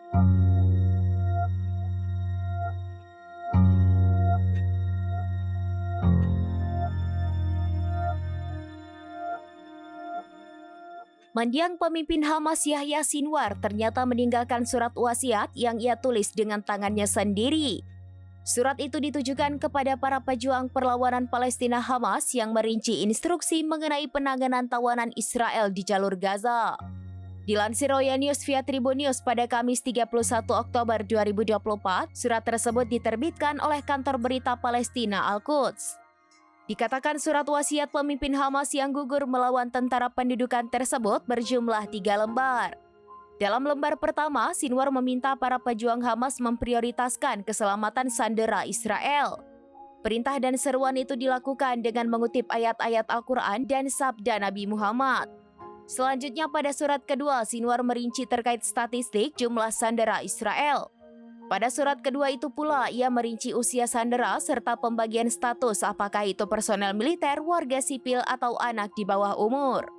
Mendiang pemimpin Hamas Yahya Sinwar ternyata meninggalkan surat wasiat yang ia tulis dengan tangannya sendiri. Surat itu ditujukan kepada para pejuang perlawanan Palestina Hamas yang merinci instruksi mengenai penanganan tawanan Israel di jalur Gaza. Dilansir Roya News via Tribun News pada Kamis 31 Oktober 2024, surat tersebut diterbitkan oleh kantor berita Palestina Al-Quds. Dikatakan surat wasiat pemimpin Hamas yang gugur melawan tentara pendudukan tersebut berjumlah 3 lembar. Dalam lembar pertama, Sinwar meminta para pejuang Hamas memprioritaskan keselamatan sandera Israel. Perintah dan seruan itu dilakukan dengan mengutip ayat-ayat Al-Quran dan sabda Nabi Muhammad. Selanjutnya pada surat kedua, Sinwar merinci terkait statistik jumlah sandera Israel. Pada surat kedua itu pula, ia merinci usia sandera serta pembagian status apakah itu personel militer, warga sipil, atau anak di bawah umur.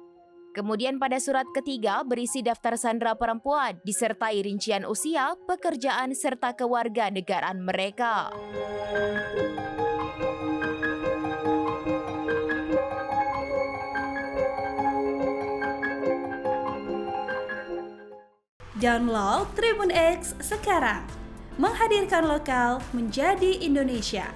Kemudian pada surat ketiga berisi daftar sandera perempuan, disertai rincian usia, pekerjaan, serta kewarganegaraan mereka. Download Tribun X sekarang, menghadirkan lokal menjadi Indonesia.